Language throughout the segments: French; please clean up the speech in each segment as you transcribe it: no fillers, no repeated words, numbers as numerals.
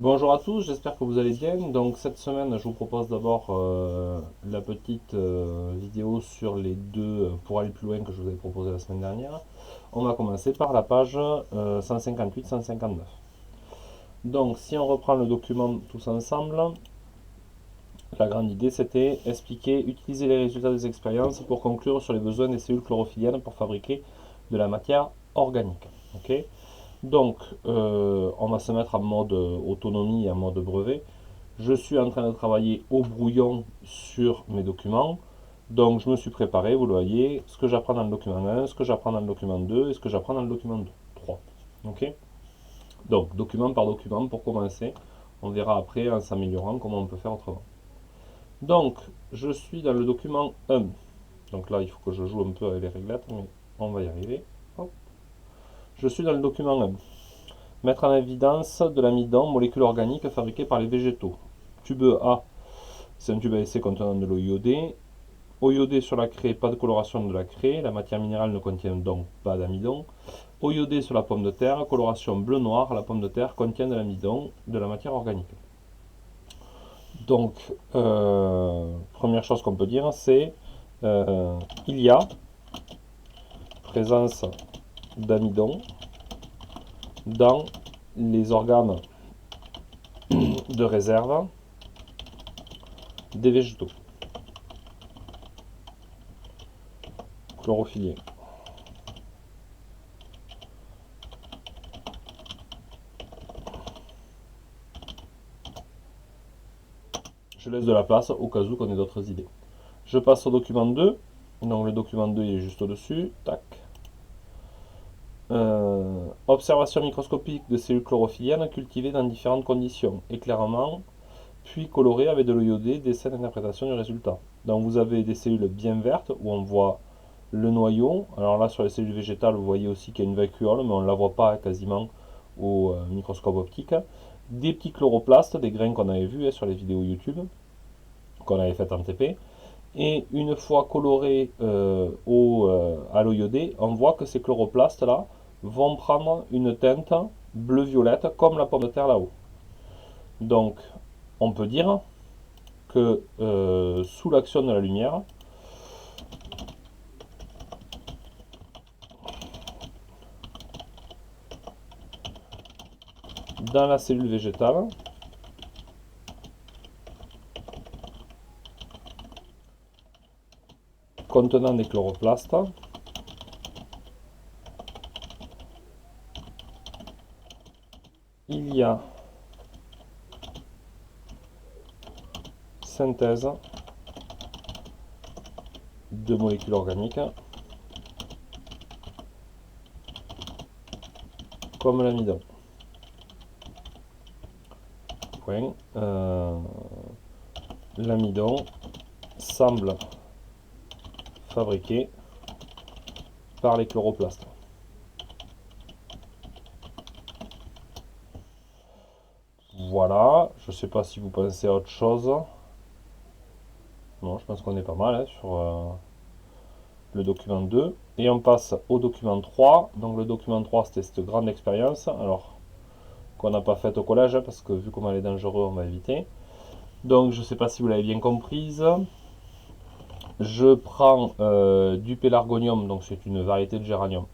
Bonjour à tous, j'espère que vous allez bien. Donc cette semaine, je vous propose d'abord la petite vidéo sur les deux pour aller plus loin que je vous avais proposé la semaine dernière. On va commencer par la page 158-159. Donc si on reprend le document tous ensemble, la grande idée c'était expliquer, utiliser les résultats des expériences pour conclure sur les besoins des cellules chlorophylliennes pour fabriquer de la matière organique. Ok. Donc on va se mettre en mode autonomie et en mode brevet. Je suis en train de travailler au brouillon sur mes documents. Donc je me suis préparé, vous le voyez, ce que j'apprends dans le document 1, ce que j'apprends dans le document 2 et ce que j'apprends dans le document 3. Ok. Donc document par document pour commencer. On verra après en s'améliorant comment on peut faire autrement. Donc je suis dans le document 1. Donc là il faut que je joue un peu avec les réglettes, mais on va y arriver. Hop. Je suis dans le document 1. Mettre en évidence de l'amidon, molécule organique fabriquée par les végétaux. Tube A, c'est un tube à essai contenant de l'eau iodée. Eau iodée sur la craie, pas de coloration de la craie. La matière minérale ne contient donc pas d'amidon. Eau iodée sur la pomme de terre, coloration bleu-noir. La pomme de terre contient de l'amidon, de la matière organique. Donc, première chose qu'on peut dire, c'est il y a présence d'amidon dans les organes de réserve des végétaux chlorophylliens. Je laisse de la place au cas où qu'on ait d'autres idées. Je passe au document 2. Donc le document 2 il est juste au-dessus. Tac. Observation microscopique de cellules chlorophylliennes cultivées dans différentes conditions. Éclairement, puis colorées avec de l'eau iodée, dessin d'interprétation du résultat. Donc vous avez des cellules bien vertes où on voit le noyau. Alors là sur les cellules végétales vous voyez aussi qu'il y a une vacuole mais on ne la voit pas quasiment au microscope optique. Des petits chloroplastes, des grains qu'on avait vus sur les vidéos YouTube, qu'on avait faites en TP. Et une fois colorés à l'eau iodée, on voit que ces chloroplastes-là vont prendre une teinte bleu-violette comme la pomme de terre là-haut. Donc, on peut dire que sous l'action de la lumière, dans la cellule végétale, contenant des chloroplastes, il y a synthèse de molécules organiques comme l'amidon. L'amidon semble fabriqué par les chloroplastes. Voilà, je ne sais pas si vous pensez à autre chose. Non, je pense qu'on est pas mal sur le document 2. Et on passe au document 3. Donc le document 3, c'était cette grande expérience. Alors, qu'on n'a pas faite au collège, parce que vu comment elle est dangereuse, on va éviter. Donc, je ne sais pas si vous l'avez bien comprise. Je prends du pélargonium, donc c'est une variété de géranium.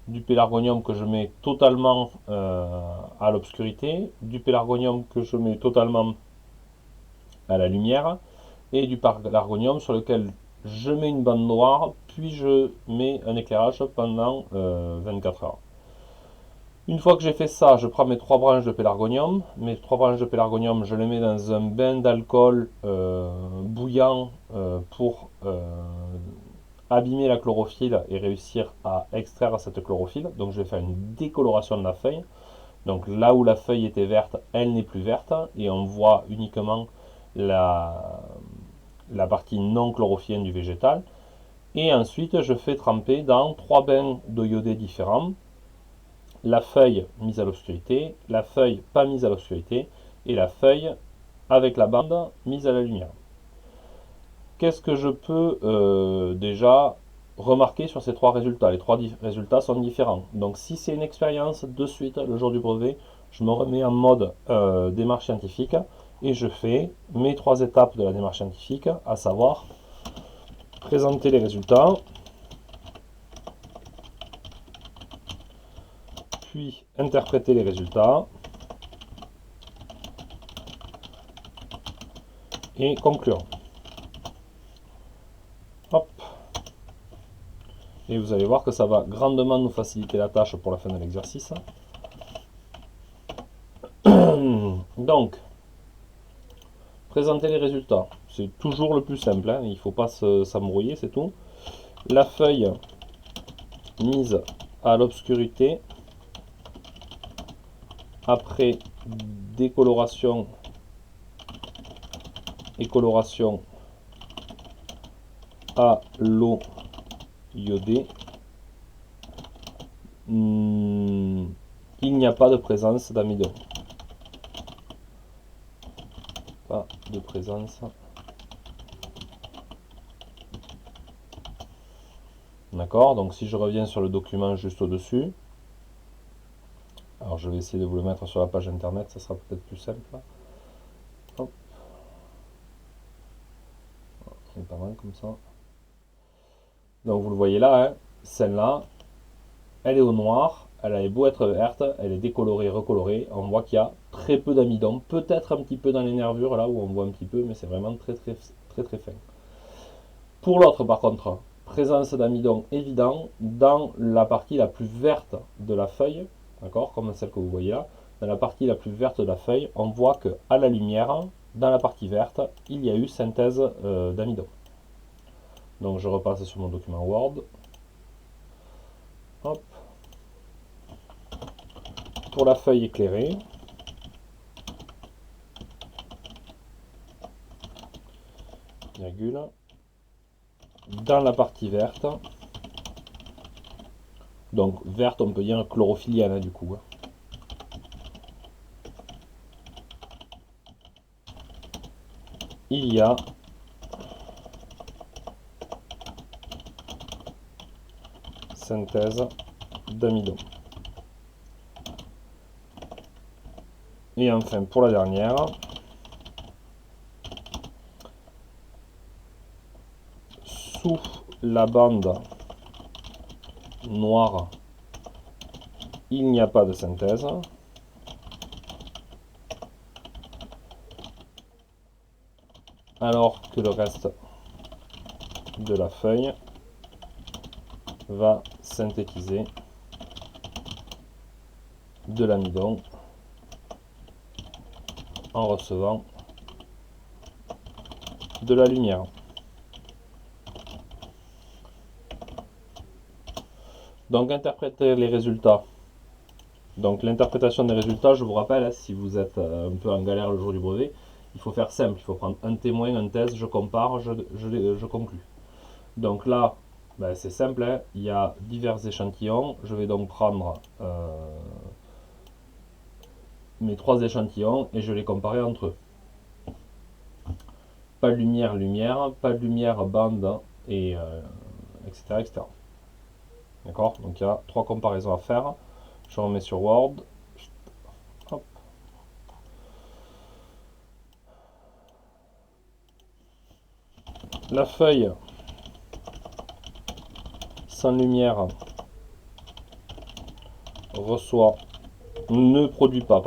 Du pélargonium que je mets totalement à l'obscurité, du pélargonium que je mets totalement à la lumière, et du pélargonium sur lequel je mets une bande noire, puis je mets un éclairage pendant 24 heures. Une fois que j'ai fait ça, je prends mes trois branches de pélargonium. Mes trois branches de pélargonium, je les mets dans un bain d'alcool bouillant pour abîmer la chlorophylle et réussir à extraire cette chlorophylle. Donc je vais faire une décoloration de la feuille. Donc là où la feuille était verte, elle n'est plus verte et on voit uniquement la partie non chlorophyllienne du végétal. Et ensuite, je fais tremper dans trois bains d'eau iodée différents. La feuille mise à l'obscurité, la feuille pas mise à l'obscurité et la feuille avec la bande mise à la lumière. Qu'est-ce que je peux déjà remarquer sur ces trois résultats? Les trois résultats sont différents. Donc si c'est une expérience, de suite, le jour du brevet, je me remets en mode démarche scientifique et je fais mes 3 étapes de la démarche scientifique, à savoir présenter les résultats, puis interpréter les résultats et conclure. Hop. Et vous allez voir que ça va grandement nous faciliter la tâche pour la fin de l'exercice. Donc, présenter les résultats, c'est toujours le plus simple, hein. Il ne faut pas s'embrouiller, c'est tout. La feuille mise à l'obscurité, après décoloration et coloration à l'eau iodée, il n'y a pas de présence d'amidon. Pas de présence. D'accord, donc si je reviens sur le document juste au-dessus, alors je vais essayer de vous le mettre sur la page internet, ça sera peut-être plus simple. Hop. C'est pas mal comme ça. Donc vous le voyez là, hein, celle-là, elle est au noir, elle a beau être verte, elle est décolorée, recolorée, on voit qu'il y a très peu d'amidon, peut-être un petit peu dans les nervures là où on voit un petit peu, mais c'est vraiment très fin. Pour l'autre par contre, présence d'amidon évident dans la partie la plus verte de la feuille, d'accord, comme celle que vous voyez là, dans la partie la plus verte de la feuille, on voit que à la lumière, dans la partie verte, il y a eu synthèse d'amidon. Donc je repasse sur mon document Word. Hop. Pour la feuille éclairée, virgule, dans la partie verte, donc verte on peut dire chlorophyllienne hein, du coup, il y a synthèse d'amidon. Et enfin pour la dernière, sous la bande noire, il n'y a pas de synthèse. Alors que le reste de la feuille va synthétiser de l'amidon en recevant de la lumière. Donc interpréter les résultats. Donc l'interprétation des résultats, je vous rappelle, si vous êtes un peu en galère le jour du brevet, il faut faire simple, il faut prendre un témoin, un test, je compare, je conclus. Donc là, ben c'est simple, hein, il y a divers échantillons, je vais donc prendre mes 3 échantillons et je les comparer entre eux. Pas de lumière, lumière, pas de lumière, bande, et etc. etc. D'accord. Donc il y a 3 comparaisons à faire. Je remets sur Word. Hop. La feuille sans lumière ne produit pas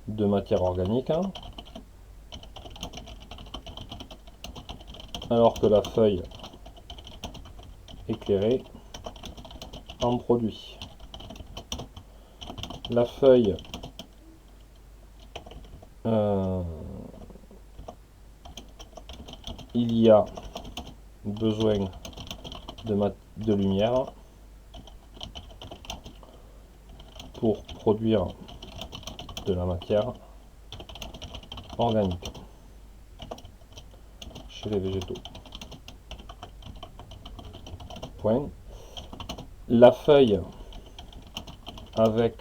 de matière organique, alors que la feuille éclairée en produit. La feuille il y a besoin de lumière pour produire de la matière organique chez les végétaux. Point. La feuille avec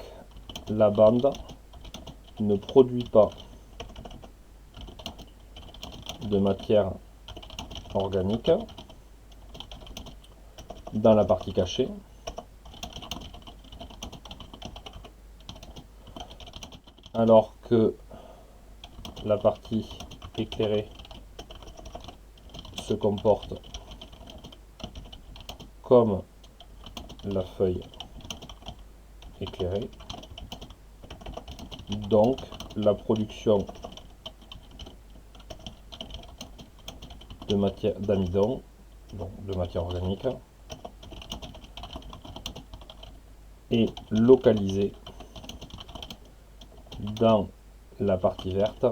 la bande ne produit pas de matière organique, dans la partie cachée. Alors que la partie éclairée se comporte comme la feuille éclairée. Donc la production de matière d'amidon, de matière organique, est localisée dans la partie verte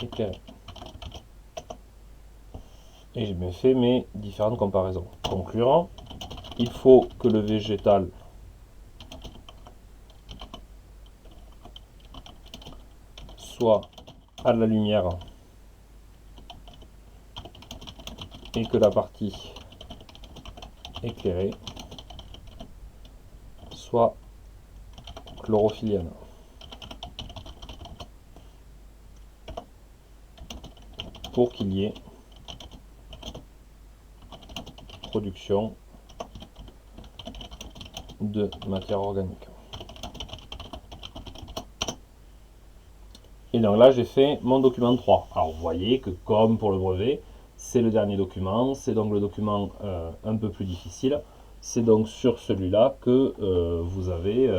éclairée. Et j'ai bien fait mes différentes comparaisons. Concluant, il faut que le végétal soit à la lumière et que la partie éclairée soit chlorophyllienne. Pour qu'il y ait production de matière organique. Et donc là j'ai fait mon document 3. Alors vous voyez que comme pour le brevet, c'est le dernier document, c'est donc le document un peu plus difficile. C'est donc sur celui-là que vous avez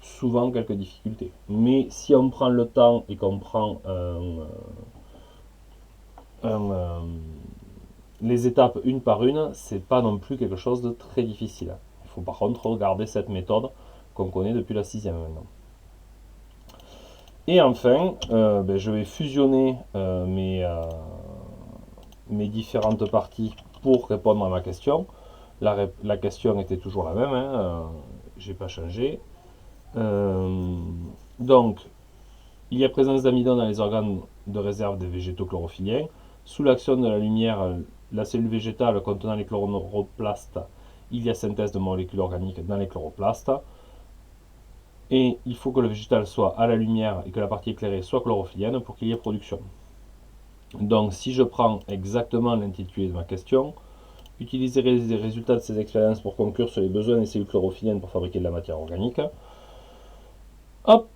souvent quelques difficultés. Mais si on prend le temps et qu'on prend les étapes une par une, c'est pas non plus quelque chose de très difficile. Il faut par contre regarder cette méthode qu'on connaît depuis la 6e maintenant. Et enfin, je vais fusionner mes différentes parties pour répondre à ma question. La question était toujours la même, hein, j'ai pas changé. Donc, il y a présence d'amidon dans les organes de réserve des végétaux chlorophylliens. Sous l'action de la lumière, la cellule végétale contenant les chloroplastes, il y a synthèse de molécules organiques dans les chloroplastes. Et il faut que le végétal soit à la lumière et que la partie éclairée soit chlorophyllienne pour qu'il y ait production. Donc si je prends exactement l'intitulé de ma question, utiliser les résultats de ces expériences pour conclure sur les besoins des cellules chlorophylliennes pour fabriquer de la matière organique. Hop,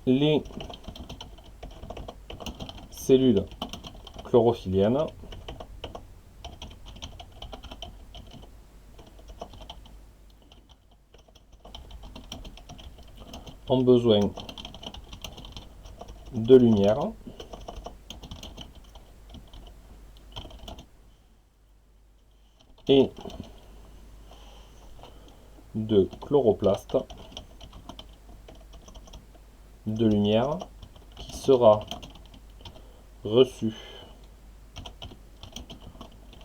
les cellules chlorophylliennes ont besoin de lumière et de chloroplastes, de lumière qui sera reçue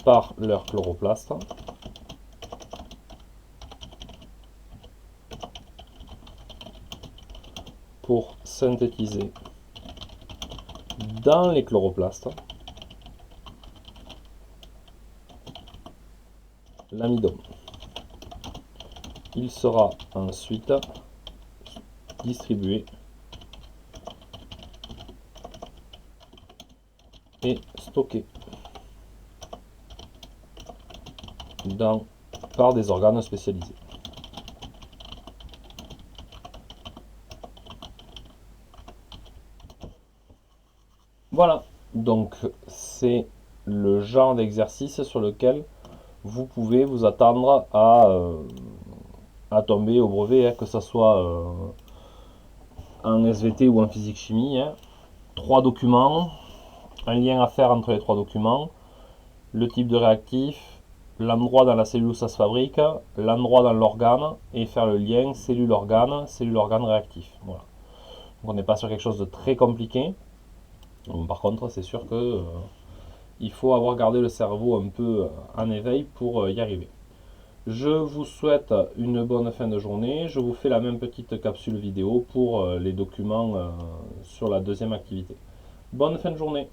par leur chloroplastes pour synthétiser dans les chloroplastes l'amidon. Il sera ensuite distribué et stocké par des organes spécialisés. Voilà, donc c'est le genre d'exercice sur lequel vous pouvez vous attendre à tomber au brevet, hein, que ce soit en SVT ou en physique-chimie. Hein. 3 documents, un lien à faire entre les 3 documents, le type de réactif, l'endroit dans la cellule où ça se fabrique, l'endroit dans l'organe, et faire le lien cellule-organe réactif. Voilà. Donc on n'est pas sur quelque chose de très compliqué. Bon, par contre, c'est sûr que il faut avoir gardé le cerveau un peu en éveil pour y arriver. Je vous souhaite une bonne fin de journée. Je vous fais la même petite capsule vidéo pour les documents sur la deuxième activité. Bonne fin de journée.